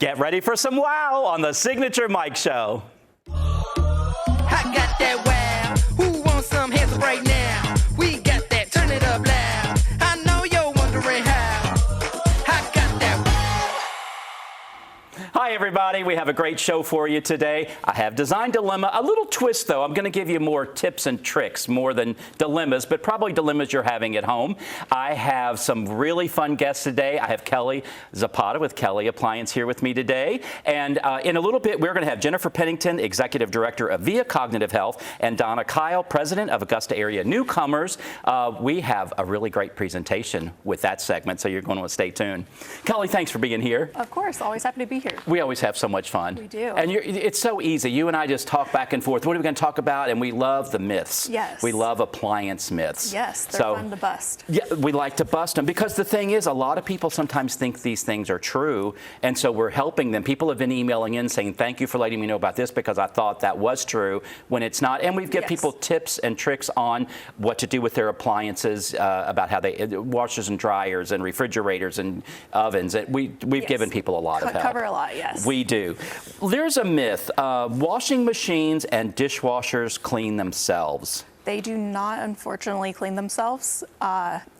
Get ready for some wow on the Signature Mike Show. I got that wow. Who wants some hands up right now? We got that. Turn it up loud. I know you're wondering how. I got that wow. Hi, everybody. We have a great show for you today. I have Design Dilemma. A little twist, though. I'm going to give you more tips and tricks, more than dilemmas, but probably dilemmas you're having at home. I have some really fun guests today. I have Kelly Zapata with Kelly Appliance here with me today. And in a little bit, we're going to have Jennifer Pennington, Executive Director of Via Cognitive Health, and Donna Kyle, President of Augusta Area Newcomers. We have a really great presentation with that segment, so you're going to want to stay tuned. Kelly, thanks for being here. Of course, always happy to be here. We always have so much fun. We do. And it's so easy. You and I just talk back and forth. What are we going to talk about? And we love the myths. Yes. We love appliance myths. Yes, they're fun to bust. Yeah, we like to bust them because the thing is, a lot of people sometimes think these things are true, and so we're helping them. People have been emailing in saying, thank you for letting me know about this because I thought that was true when it's not. And we give people tips and tricks on what to do with their appliances, about how they, washers and dryers and refrigerators and ovens. We've given people a lot of help. Cover a lot, yes. We do. There's a myth. Washing machines and dishwashers clean themselves. They do not, unfortunately, clean themselves.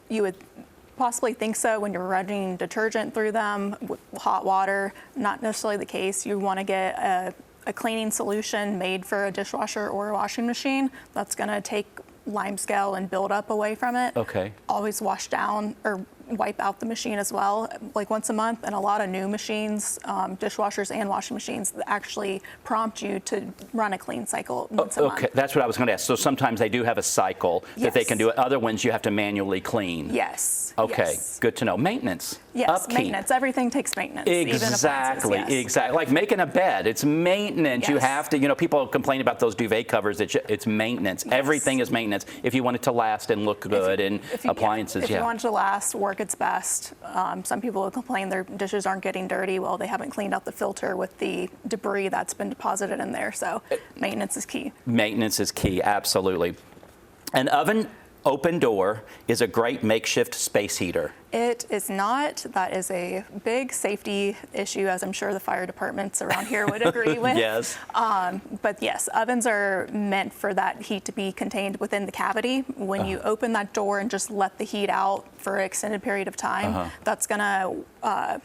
You would possibly think so when you're running detergent through them with hot water. Not necessarily the case. You want to get a cleaning solution made for a dishwasher or a washing machine that's going to take lime scale and build up away from it. Okay. Always wash down or wipe out the machine as well, like once a month. And a lot of new machines, dishwashers and washing machines, actually prompt you to run a clean cycle once a month. Okay, that's what I was going to ask. So sometimes they do have a cycle that they can do it. Other ones you have to manually clean. Yes. Okay, yes. Good to know. Maintenance. Yes, upkeep. Maintenance. Everything takes maintenance. Exactly, Even appliances, yes. exactly. Like making a bed, it's maintenance. Yes. You have to, people complain about those duvet covers. It's maintenance. Yes. Everything is maintenance if you want it to last and look good. Appliances, If you want it to last, work its best. Some people will complain their dishes aren't getting dirty. Well, they haven't cleaned out the filter with the debris that's been deposited in there. So maintenance is key. Maintenance is key, absolutely. An oven open door is a great makeshift space heater. It is not. That is a big safety issue, as I'm sure the fire departments around here would agree with. Yes. But yes, ovens are meant for that heat to be contained within the cavity. When you open that door and just let the heat out for an extended period of time, that's going to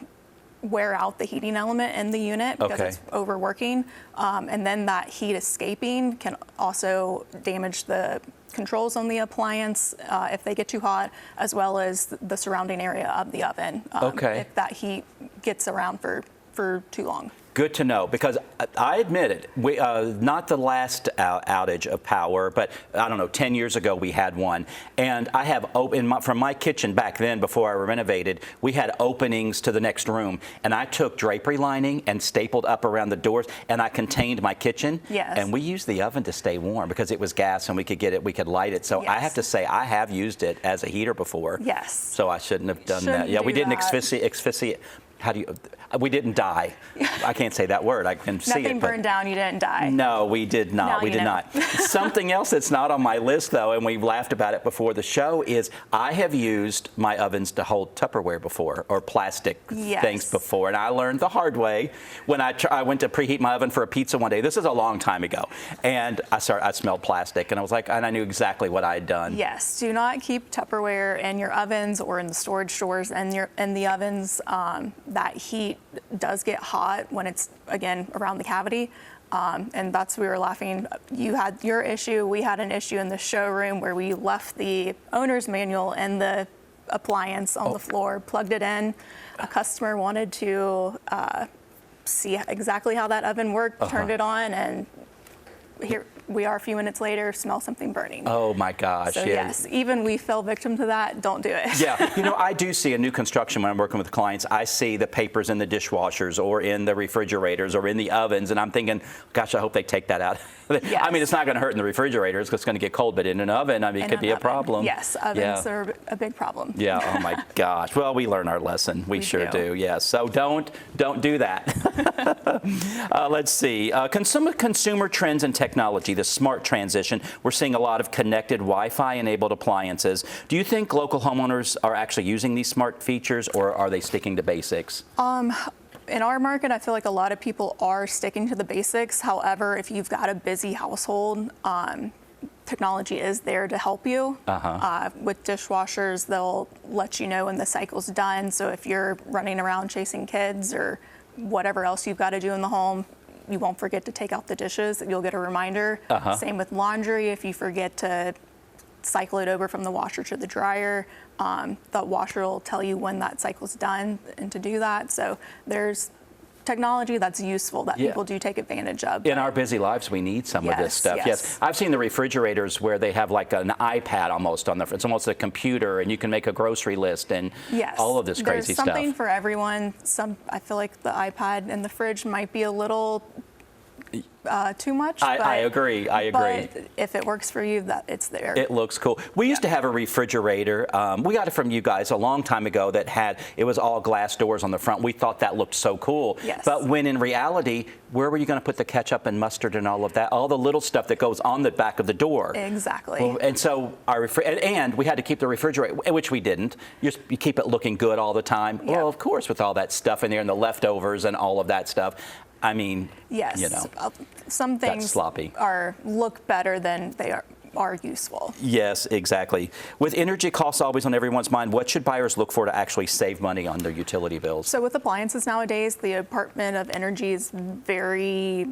wear out the heating element in the unit because it's overworking. And then that heat escaping can also damage the controls on the appliance if they get too hot, as well as the surrounding area of the oven if that heat gets around for too long. Good to know, because I admit it, we, not the last outage of power, but I don't know, 10 years ago we had one. And I have, from my kitchen back then, before I renovated, we had openings to the next room. And I took drapery lining and stapled up around the doors, and I contained my kitchen. Yes. And we used the oven to stay warm because it was gas and we could light it. So I have to say, I have used it as a heater before. Yes. So I shouldn't have done that. Yeah, we didn't asphyxiate. We didn't die. I can't say that word. I can see it. Nothing burned down. You didn't die. No, we did not. We did not. Something else that's not on my list, though, and we've laughed about it before the show, is I have used my ovens to hold Tupperware before, or plastic things before, and I learned the hard way when I went to preheat my oven for a pizza one day. This is a long time ago, and I smelled plastic, and I was like, and I knew exactly what I had done. Yes. Do not keep Tupperware in your ovens or in the storage stores and in the ovens. That heat does get hot when it's, again, around the cavity. And we were laughing. You had your issue. We had an issue in the showroom where we left the owner's manual and the appliance on the floor, plugged it in. A customer wanted to see exactly how that oven worked, turned it on, and here we are a few minutes later, smell something burning. Oh my gosh. So yes, even we fell victim to that. Don't do it. Yeah, I do see a new construction when I'm working with clients. I see the papers in the dishwashers or in the refrigerators or in the ovens, and I'm thinking, gosh, I hope they take that out. Yes. I mean, it's not going to hurt in the refrigerators because it's going to get cold, but in an oven, I mean, it could be a problem. Yes, ovens are a big problem. Yeah, oh my gosh. Well, we learn our lesson. We sure do, yes. So don't do that. Let's see. Consumer trends and technology, the smart transition. We're seeing a lot of connected Wi-Fi enabled appliances. Do you think local homeowners are actually using these smart features, or are they sticking to basics? in our market, I feel like a lot of people are sticking to the basics. However, if you've got a busy household, technology is there to help you. With dishwashers, they'll let you know when the cycle's done. So if you're running around chasing kids or whatever else you've got to do in the home, you won't forget to take out the dishes. You'll get a reminder. Same with laundry. If you forget to cycle it over from the washer to the dryer, the washer will tell you when that cycle's done and to do that. So there's technology that's useful that people do take advantage of. In our busy lives, we need some of this stuff. Yes. I've seen the refrigerators where they have like an iPad almost on the front. It's almost a computer, and you can make a grocery list and all of this crazy stuff. There's something for everyone. I feel like the iPad in the fridge might be a little too much. I agree. But if it works for you, that it's there. It looks cool. We used to have a refrigerator. We got it from you guys a long time ago it was all glass doors on the front. We thought that looked so cool. Yes. But when in reality, where were you going to put the ketchup and mustard and all of that? All the little stuff that goes on the back of the door. Exactly. Well, and so and we had to keep the refrigerator, which we didn't. You keep it looking good all the time. Yeah. Well, of course, with all that stuff in there and the leftovers and all of that stuff. I mean, yes, you know, some things sloppy. Look better than they are useful. Yes, exactly. With energy costs always on everyone's mind, what should buyers look for to actually save money on their utility bills? So with appliances nowadays, the Department of Energy is very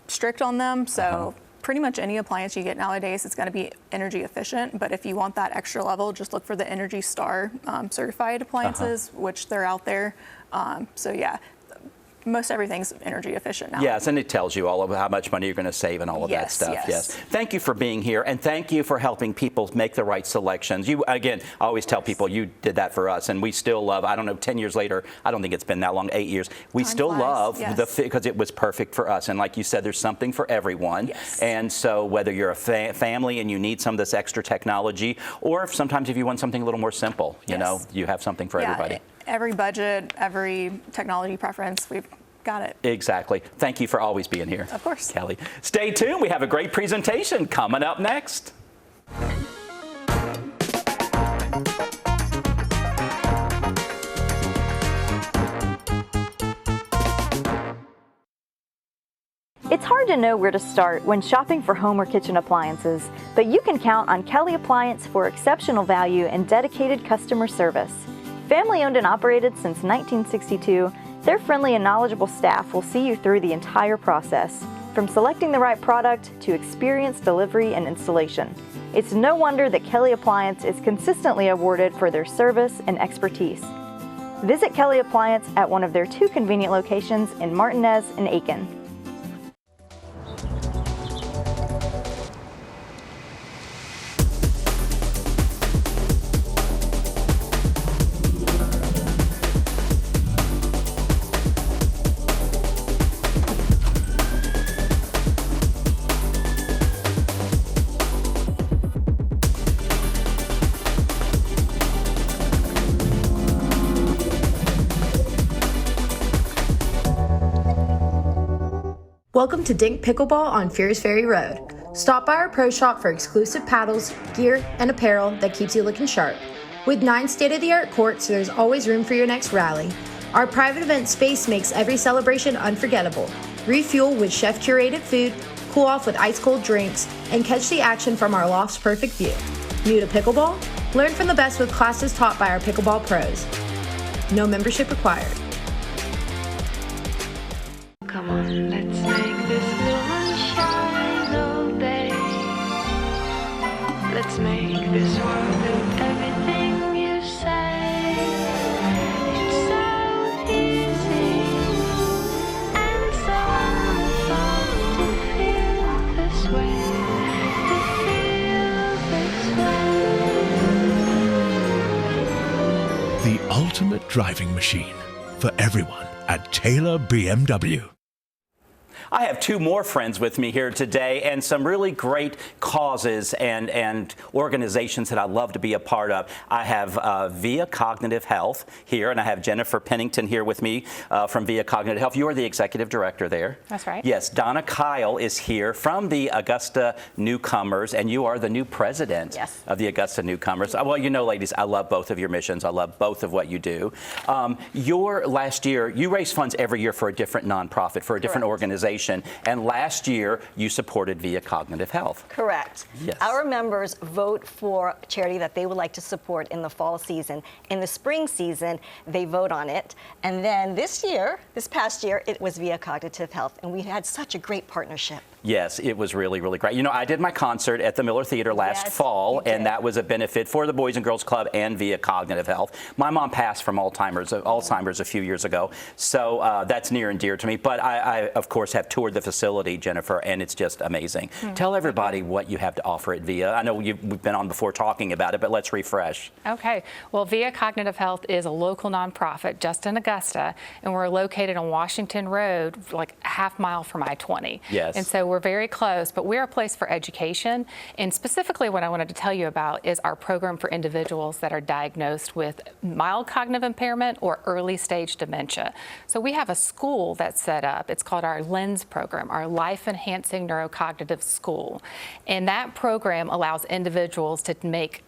strict on them. So pretty much any appliance you get nowadays is going to be energy efficient. But if you want that extra level, just look for the Energy Star certified appliances, which they're out there. So yeah. Most everything's energy efficient now. Yes, and it tells you all of how much money you're going to save and all of that stuff. Yes. Thank you for being here, and thank you for helping people make the right selections. You, again, I always tell people you did that for us, and we still love, I don't know, 10 years later, I don't think it's been that long, 8 years, we still love because it was perfect for us. And like you said, there's something for everyone. Yes. And so whether you're a family and you need some of this extra technology, or sometimes if you want something a little more simple, you know, you have something for everybody. Every budget, every technology preference, we've got it. Exactly. Thank you for always being here. Of course. Kelly. Stay tuned. We have a great presentation coming up next. It's hard to know where to start when shopping for home or kitchen appliances, but you can count on Kelly Appliance for exceptional value and dedicated customer service. Family owned and operated since 1962, their friendly and knowledgeable staff will see you through the entire process, from selecting the right product to experienced delivery and installation. It's no wonder that Kelly Appliance is consistently awarded for their service and expertise. Visit Kelly Appliance at one of their 2 convenient locations in Martinez and Aiken. Welcome to Dink Pickleball on Fierce Ferry Road. Stop by our pro shop for exclusive paddles, gear, and apparel that keeps you looking sharp. With 9 state-of-the-art courts, there's always room for your next rally. Our private event space makes every celebration unforgettable. Refuel with chef-curated food, cool off with ice-cold drinks, and catch the action from our loft's perfect view. New to pickleball? Learn from the best with classes taught by our pickleball pros. No membership required. Come on, let's make this moon shine all day. Let's make this world with everything you say. It's so easy and so fun to feel this way. To feel this way. The ultimate driving machine for everyone at Taylor BMW. I have two more friends with me here today and some really great causes and organizations that I love to be a part of. I have Via Cognitive Health here, and I have Jennifer Pennington here with me from Via Cognitive Health. You are the executive director there. That's right. Yes, Donna Kyle is here from the Augusta Newcomers, and you are the new president of the Augusta Newcomers. Well, you know, ladies, I love both of your missions. I love both of what you do. Your last year, you raise funds every year for a different nonprofit, for a different organization, and last year you supported Via Cognitive Health. Correct. Yes. Our members vote for a charity that they would like to support in the fall season. In the spring season, they vote on it. And then this past year, it was Via Cognitive Health, and we had such a great partnership. Yes, it was really, really great. You know, I did my concert at the Miller Theater last fall, and that was a benefit for the Boys and Girls Club and Via Cognitive Health. My mom passed from Alzheimer's a few years ago, so that's near and dear to me. But I, of course, have toured the facility, Jennifer, and it's just amazing. Tell everybody what you have to offer at Via. I know we've been on before talking about it, but let's refresh. Okay. Well, Via Cognitive Health is a local nonprofit just in Augusta, and we're located on Washington Road, like a half mile from I-20. Yes. And so we're very close, but we're a place for education. And specifically what I wanted to tell you about is our program for individuals that are diagnosed with mild cognitive impairment or early stage dementia. So we have a school that's set up. It's called our LENS program, our Life Enhancing Neurocognitive School. And that program allows individuals to make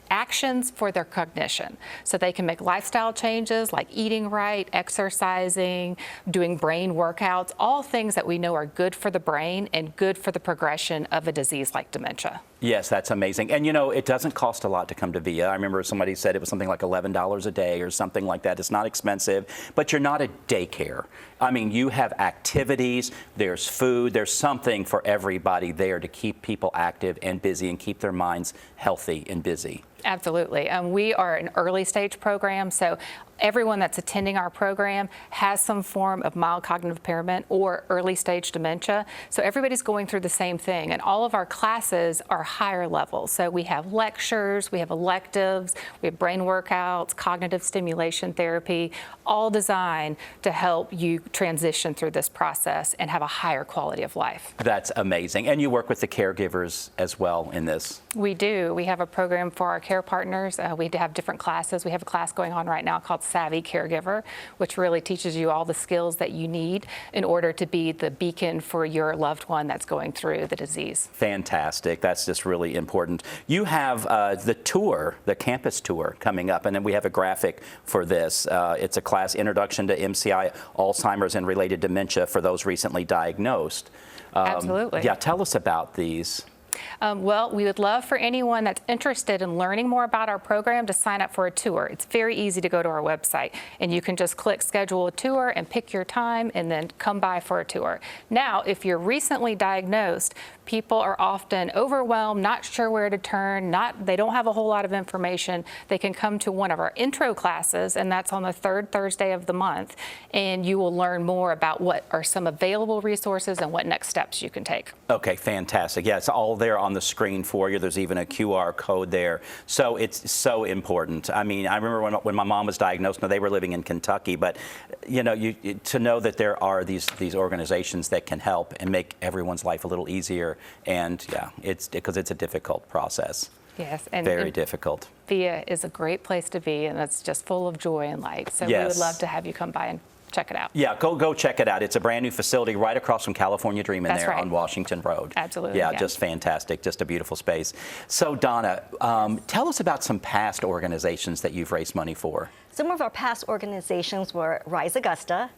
actions for their cognition. So they can make lifestyle changes like eating right, exercising, doing brain workouts, all things that we know are good for the brain and good for the progression of a disease like dementia. Yes, that's amazing. And you know, it doesn't cost a lot to come to Via. I remember somebody said it was something like $11 a day or something like that. It's not expensive, but you're not a daycare. I mean, you have activities, there's food, there's something for everybody there to keep people active and busy and keep their minds healthy and busy. Absolutely. We are an early stage program, so everyone that's attending our program has some form of mild cognitive impairment or early stage dementia. So everybody's going through the same thing, and all of our classes are higher level. So we have lectures, we have electives, we have brain workouts, cognitive stimulation therapy, all designed to help you transition through this process and have a higher quality of life. That's amazing. And you work with the caregivers as well in this. We do. We have a program for our care partners. We have different classes. We have a class going on right now called Savvy Caregiver, which really teaches you all the skills that you need in order to be the beacon for your loved one that's going through the disease. Fantastic. That's just really important. You have the tour, the campus tour coming up, and then we have a graphic for this. It's a class, Introduction to MCI, Alzheimer's and Related Dementia for those recently diagnosed. Absolutely. Yeah, tell us about these. Well, we would love for anyone that's interested in learning more about our program to sign up for a tour. It's very easy to go to our website, and you can just click schedule a tour and pick your time and then come by for a tour. Now, if you're recently diagnosed, people are often overwhelmed, not sure where to turn, they don't have a whole lot of information. They can come to one of our intro classes, and that's on the third Thursday of the month, and you will learn more about what are some available resources and what next steps you can take. Okay, fantastic. Yeah, it's all there on the screen for you. There's even a QR code there. So it's so important. I mean, I remember when my mom was diagnosed, now they were living in Kentucky, but you know, to know that there are these organizations that can help and make everyone's life a little easier, and yeah, it's because it's a difficult process. Yes, and very difficult. Via is a great place to be, and it's just full of joy and light. So yes. We would love to have you come by and check it out. Yeah, go check it out. It's a brand new facility right across from California Dreamin' That's there right. on Washington Road. Absolutely. Yeah, just fantastic. Just a beautiful space. So Donna, tell us about some past organizations that you've raised money for. Some of our past organizations were Rise Augusta,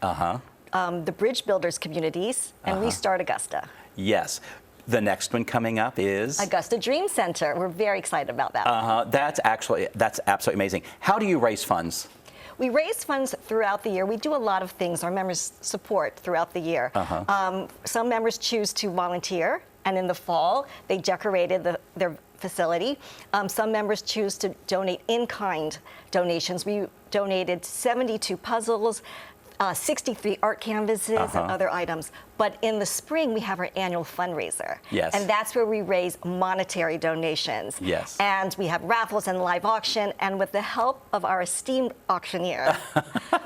the Bridge Builders Communities, and Restart Augusta. Yes. The next one coming up is Augusta Dream Center. We're very excited about that. That's absolutely amazing. How do you raise funds? We raise funds throughout the year. We do a lot of things our members support throughout the year. Some members choose to volunteer, and in the fall, they decorated their facility. Some members choose to donate in-kind donations. We donated 72 puzzles, 63 art canvases, and other items. But in the spring, we have our annual fundraiser. Yes. And that's where we raise monetary donations. Yes. And we have raffles and live auction. And with the help of our esteemed auctioneer,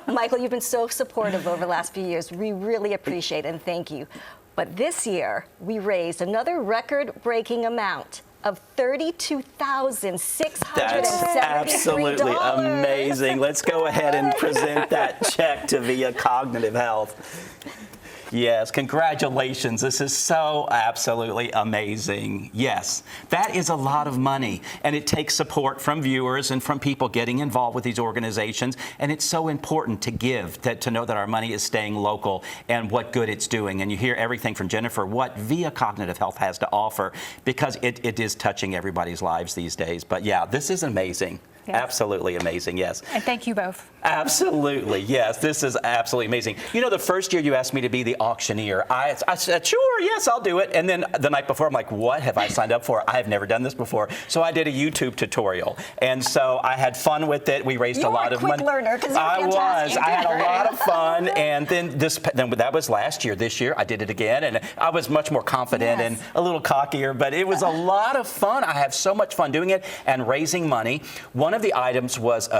Michael, you've been so supportive over the last few years. We really appreciate it, and thank you. But this year, we raised another record-breaking amount of $32,673. That's absolutely amazing. Let's go ahead and present that check to Via Cognitive Health. Yes, congratulations. This is so absolutely amazing. Yes, that is a lot of money, and it takes support from viewers and from people getting involved with these organizations, and it's so important to give, to know that our money is staying local and what good it's doing. And you hear everything from Jennifer, what Via Cognitive Health has to offer, because it is touching everybody's lives these days. But yeah, this is amazing. Yes. Absolutely amazing, yes. And thank you both. Absolutely, yes. This is absolutely amazing. You know, the first year you asked me to be the auctioneer, I said, sure, yes, I'll do it. And then the night before, I'm like, what have I signed up for? I have never done this before. So I did a YouTube tutorial. And so I had fun with it. We raised a lot of money. You were a quick learner, because I was. I had a lot of fun. And then that was last year. This year, I did it again. And I was much more confident and a little cockier. But it was a lot of fun. I have so much fun doing it and raising money. One of the items was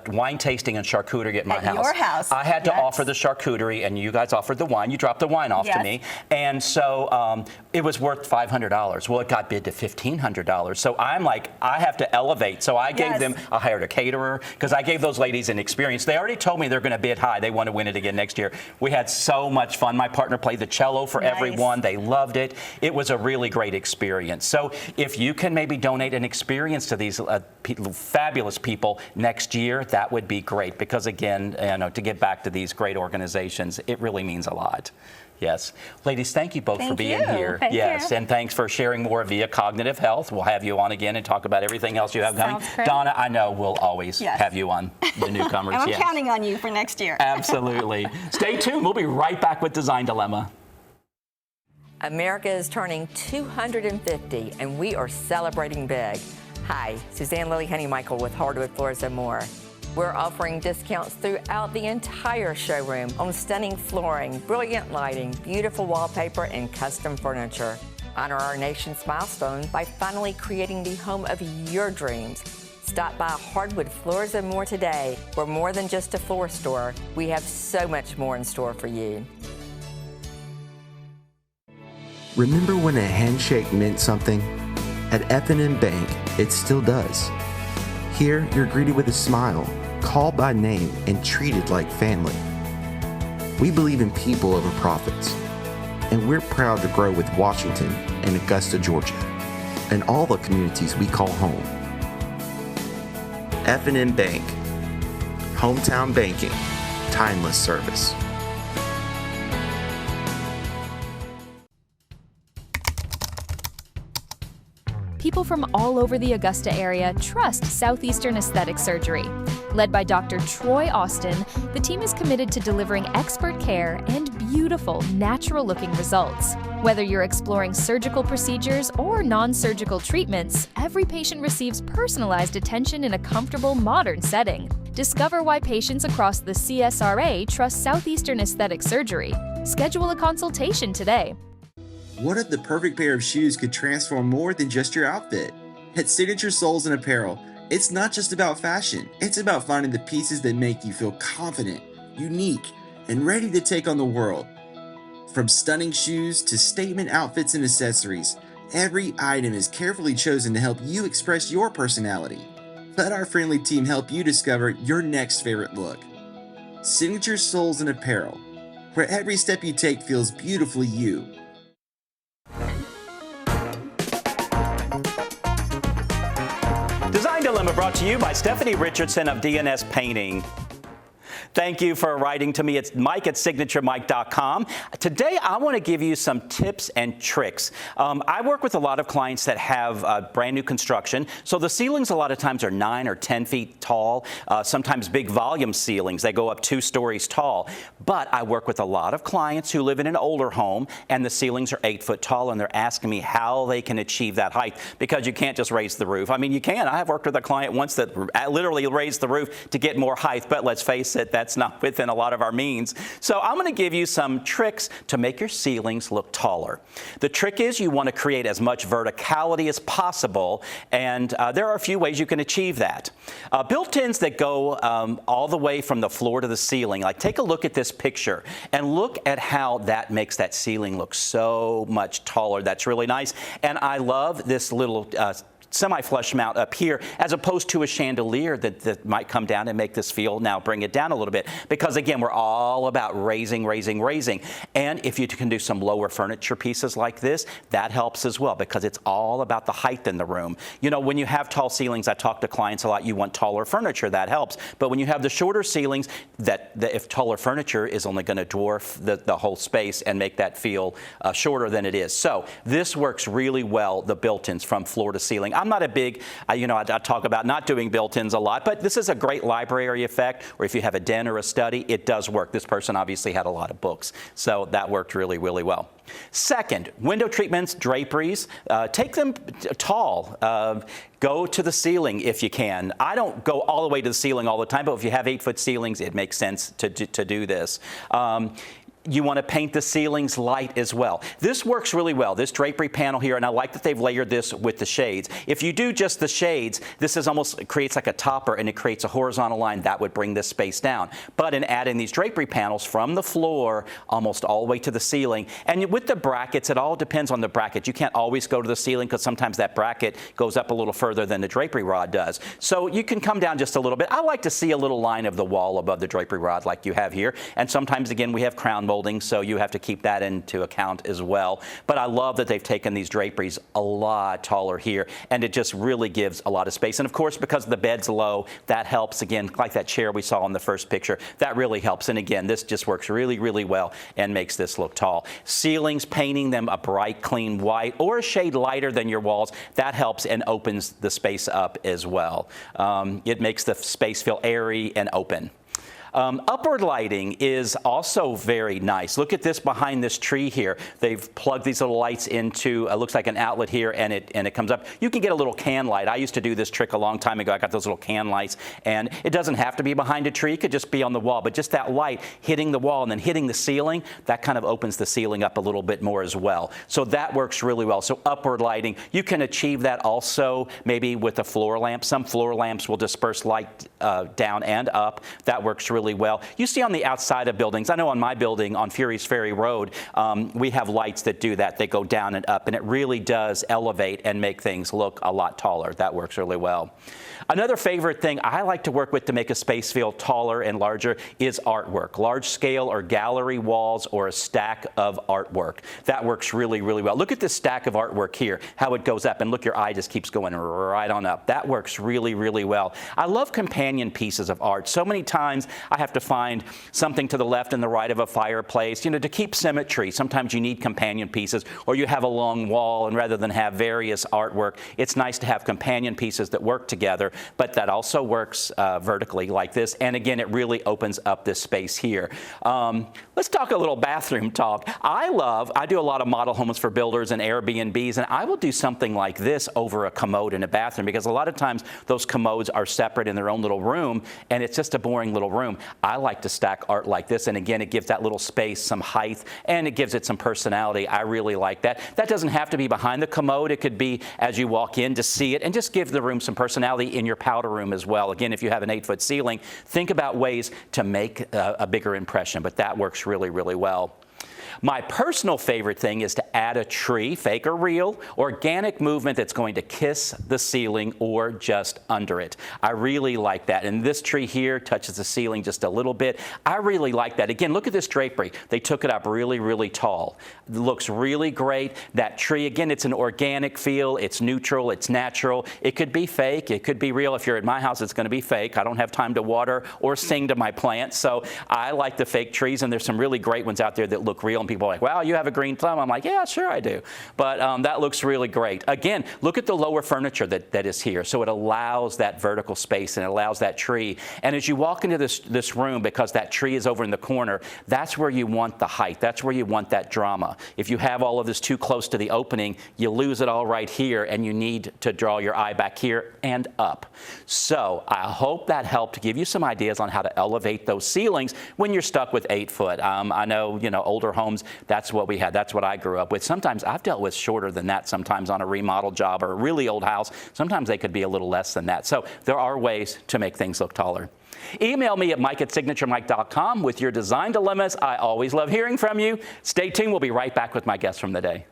wine tasting and charcuterie at my house. At your house. I had to offer the charcuterie, and you guys offered the wine. You dropped the wine off to me. And so it was worth $500. Well, it got bid to $1,500. So I'm like, I have to elevate. So I gave them, I hired a caterer, because I gave those ladies an experience. They already told me they're going to bid high. They want to win it again next year. We had so much fun. My partner played the cello for everyone. They loved it. It was a really great experience. So if you can maybe donate an experience to these fabulous people next year, that would be great, because again, to get back to these great organizations, it really means a lot. Yes. Ladies, thank you both for being here. Thank you. And thanks for sharing more via Cognitive Health. We'll have you on again and talk about everything else you have coming. Great. Donna, I know we'll always have you on, the newcomers. And I'm counting on you for next year. Absolutely. Stay tuned. We'll be right back with Design Dilemma. America is turning 250, and we are celebrating big. Hi, Suzanne Lily Honeymichael with Hardwood Floors & More. We're offering discounts throughout the entire showroom on stunning flooring, brilliant lighting, beautiful wallpaper, and custom furniture. Honor our nation's milestone by finally creating the home of your dreams. Stop by Hardwood Floors & More today. We're more than just a floor store. We have so much more in store for you. Remember when a handshake meant something? At F&M Bank, it still does. Here, you're greeted with a smile, called by name, and treated like family. We believe in people over profits, and we're proud to grow with Washington and Augusta, Georgia, and all the communities we call home. F&M Bank, hometown banking, timeless service. People from all over the Augusta area trust Southeastern Aesthetic Surgery. Led by Dr. Troy Austin, the team is committed to delivering expert care and beautiful, natural-looking results. Whether you're exploring surgical procedures or non-surgical treatments, every patient receives personalized attention in a comfortable, modern setting. Discover why patients across the CSRA trust Southeastern Aesthetic Surgery. Schedule a consultation today. What if the perfect pair of shoes could transform more than just your outfit? At Signature Soles and Apparel, it's not just about fashion. It's about finding the pieces that make you feel confident, unique, and ready to take on the world. From stunning shoes to statement outfits and accessories, every item is carefully chosen to help you express your personality. Let our friendly team help you discover your next favorite look. Signature Soles and Apparel, where every step you take feels beautifully you. Design Dilemma brought to you by Stephanie Richardson of DNS Painting. Thank you for writing to me. It's Mike at signaturemike.com. Today, I want to give you some tips and tricks. I work with a lot of clients that have brand new construction. So the ceilings a lot of times are 9 or 10 feet tall, sometimes big volume ceilings. They go up 2 stories tall. But I work with a lot of clients who live in an older home and the ceilings are 8 foot tall, and they're asking me how they can achieve that height, because you can't just raise the roof. I mean, you can. I have worked with a client once that literally raised the roof to get more height, but let's face it, that's not within a lot of our means. So I'm going to give you some tricks to make your ceilings look taller. The trick is you want to create as much verticality as possible, and there are a few ways you can achieve that. Built-ins that go all the way from the floor to the ceiling, like take a look at this picture and look at how that makes that ceiling look so much taller. That's really nice. And I love this little semi-flush mount up here as opposed to a chandelier that might come down and make this feel, now bring it down a little bit, because again, we're all about raising. And if you can do some lower furniture pieces like this, that helps as well, because it's all about the height in the room. You know, when you have tall ceilings, I talk to clients a lot, you want taller furniture, that helps. But when you have the shorter ceilings, that if taller furniture is only going to dwarf the whole space and make that feel shorter than it is. So this works really well, the built-ins from floor to ceiling. I'm not a big, I talk about not doing built-ins a lot, but this is a great library effect, or if you have a den or a study, it does work. This person obviously had a lot of books, so that worked really, really well. Second, window treatments, draperies, take them tall. Go to the ceiling if you can. I don't go all the way to the ceiling all the time, but if you have 8-foot ceilings, it makes sense to do this. You want to paint the ceilings light as well. This works really well, this drapery panel here, and I like that they've layered this with the shades. If you do just the shades, this is almost creates like a topper, and it creates a horizontal line that would bring this space down. But in adding these drapery panels from the floor almost all the way to the ceiling, and with the brackets, it all depends on the bracket. You can't always go to the ceiling because sometimes that bracket goes up a little further than the drapery rod does. So you can come down just a little bit. I like to see a little line of the wall above the drapery rod like you have here, and sometimes again we have crown molding, so you have to keep that into account as well. But I love that they've taken these draperies a lot taller here, and it just really gives a lot of space. And of course, because the bed's low, that helps. Again, like that chair we saw in the first picture, that really helps. And again, this just works really, really well and makes this look tall. Ceilings, painting them a bright, clean white or a shade lighter than your walls, that helps and opens the space up as well. It makes the space feel airy and open. Upward lighting is also very nice. Look at this behind this tree here. They've plugged these little lights into, looks like an outlet here, and it comes up. You can get a little can light. I used to do this trick a long time ago. I got those little can lights, and it doesn't have to be behind a tree. It could just be on the wall, but just that light hitting the wall and then hitting the ceiling, that kind of opens the ceiling up a little bit more as well. So that works really well. So upward lighting, you can achieve that also maybe with a floor lamp. Some floor lamps will disperse light down and up. That works really well. You see on the outside of buildings, I know on my building on Furys Ferry Road, we have lights that do that. They go down and up, and it really does elevate and make things look a lot taller. That works really well. Another favorite thing I like to work with to make a space feel taller and larger is artwork. Large scale or gallery walls or a stack of artwork. That works really, really well. Look at this stack of artwork here, how it goes up, and look, your eye just keeps going right on up. That works really, really well. I love companion pieces of art. So many times I have to find something to the left and the right of a fireplace, you know, to keep symmetry. Sometimes you need companion pieces, or you have a long wall, and rather than have various artwork, it's nice to have companion pieces that work together. But that also works vertically like this. And again, it really opens up this space here. Let's talk a little bathroom talk. I do a lot of model homes for builders and Airbnbs, and I will do something like this over a commode in a bathroom, because a lot of times those commodes are separate in their own little room, and it's just a boring little room. I like to stack art like this, and again, it gives that little space some height, and it gives it some personality. I really like that. That doesn't have to be behind the commode. It could be as you walk in to see it, and just give the room some personality in your powder room as well. Again, if you have an 8-foot ceiling, think about ways to make a bigger impression, but that works really, really well. My personal favorite thing is to add a tree, fake or real, organic movement that's going to kiss the ceiling or just under it. I really like that. And this tree here touches the ceiling just a little bit. I really like that. Again, look at this drapery. They took it up really, really tall. It looks really great. That tree, again, it's an organic feel. It's neutral. It's natural. It could be fake. It could be real. If you're at my house, it's going to be fake. I don't have time to water or sing to my plants. So I like the fake trees, and there's some really great ones out there that look real. seal, and people are like, wow, you have a green thumb. I'm like, yeah, sure I do. But that looks really great. Again, look at the lower furniture that is here. So it allows that vertical space and it allows that tree. And as you walk into this room, because that tree is over in the corner, that's where you want the height. That's where you want that drama. If you have all of this too close to the opening, you lose it all right here, and you need to draw your eye back here and up. So I hope that helped give you some ideas on how to elevate those ceilings when you're stuck with 8 foot. I know, older homes, that's what we had. That's what I grew up with. Sometimes I've dealt with shorter than that sometimes on a remodel job or a really old house. Sometimes they could be a little less than that. So there are ways to make things look taller. Email me at mike@signaturemike.com with your design dilemmas. I always love hearing from you. Stay tuned. We'll be right back with my guest from the day.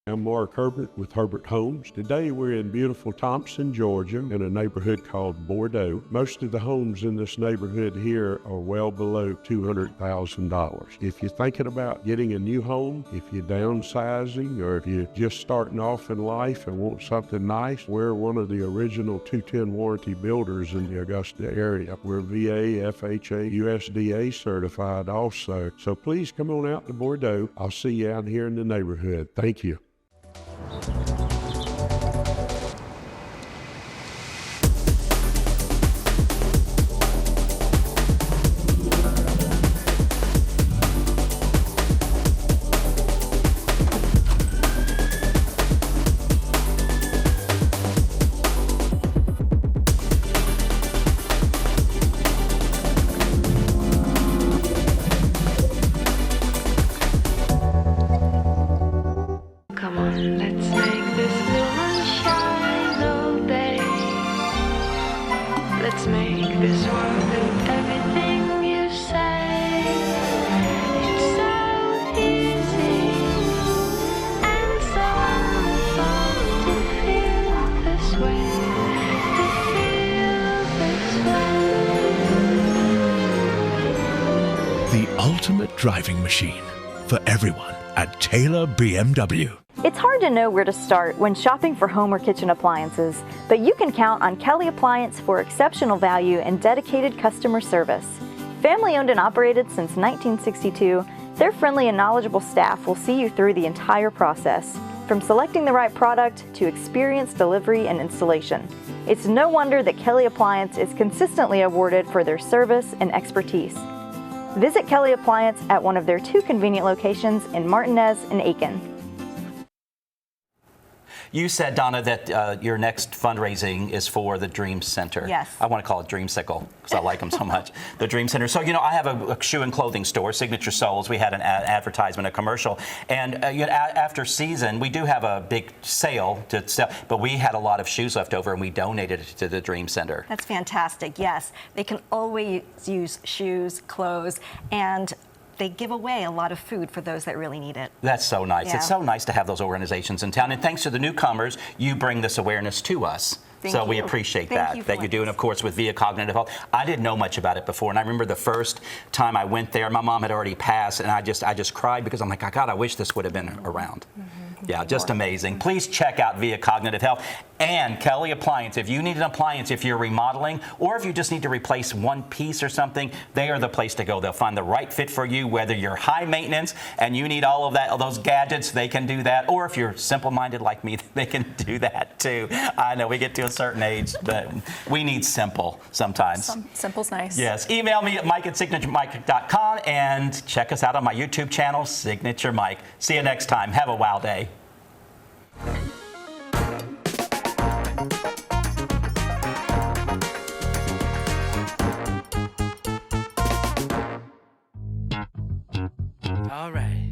I'm Mark Herbert with Herbert Homes. Today we're in beautiful Thompson, Georgia, in a neighborhood called Bordeaux. Most of the homes in this neighborhood here are well below $200,000. If you're thinking about getting a new home, if you're downsizing, or if you're just starting off in life and want something nice, we're one of the original 210 warranty builders in the Augusta area. We're VA, FHA, USDA certified also. So please come on out to Bordeaux. I'll see you out here in the neighborhood. Thank you. Come on, let's make this moon shine all day. Let's make this world with everything you say. It's so easy and so fun to feel this way. The ultimate driving machine for everyone at Taylor BMW. It's hard to know where to start when shopping for home or kitchen appliances, but you can count on Kelly Appliance for exceptional value and dedicated customer service. Family owned and operated since 1962, their friendly and knowledgeable staff will see you through the entire process, from selecting the right product to experienced delivery and installation. It's no wonder that Kelly Appliance is consistently awarded for their service and expertise. Visit Kelly Appliance at one of their 2 convenient locations in Martinez and Aiken. You said, Donna, that your next fundraising is for the Dream Center. Yes. I want to call it Dreamsicle because I like them so much. The Dream Center. So, I have a shoe and clothing store, Signature Souls. We had an advertisement, a commercial. And after season, we do have a big sale to sell, but we had a lot of shoes left over and we donated it to the Dream Center. That's fantastic, yes. They can always use shoes, clothes, and they give away a lot of food for those that really need it. That's so nice. Yeah. It's so nice to have those organizations in town. And thanks to the newcomers, you bring this awareness to us. So we appreciate that you do. And of course, with Via Cognitive Health, I didn't know much about it before. And I remember the first time I went there, my mom had already passed, and I just cried because I'm like, God, I wish this would have been around. Yeah, just amazing. Please check out Via Cognitive Health and Kelly Appliance. If you need an appliance, if you're remodeling, or if you just need to replace one piece or something, they are the place to go. They'll find the right fit for you, whether you're high maintenance and you need all of those gadgets, they can do that. Or if you're simple-minded like me, they can do that too. I know we get to a certain age, but we need simple sometimes. Simple's nice. Yes. Email me at mike@signaturemike.com and check us out on my YouTube channel, Signature Mike. See you next time. Have a wow day. All right.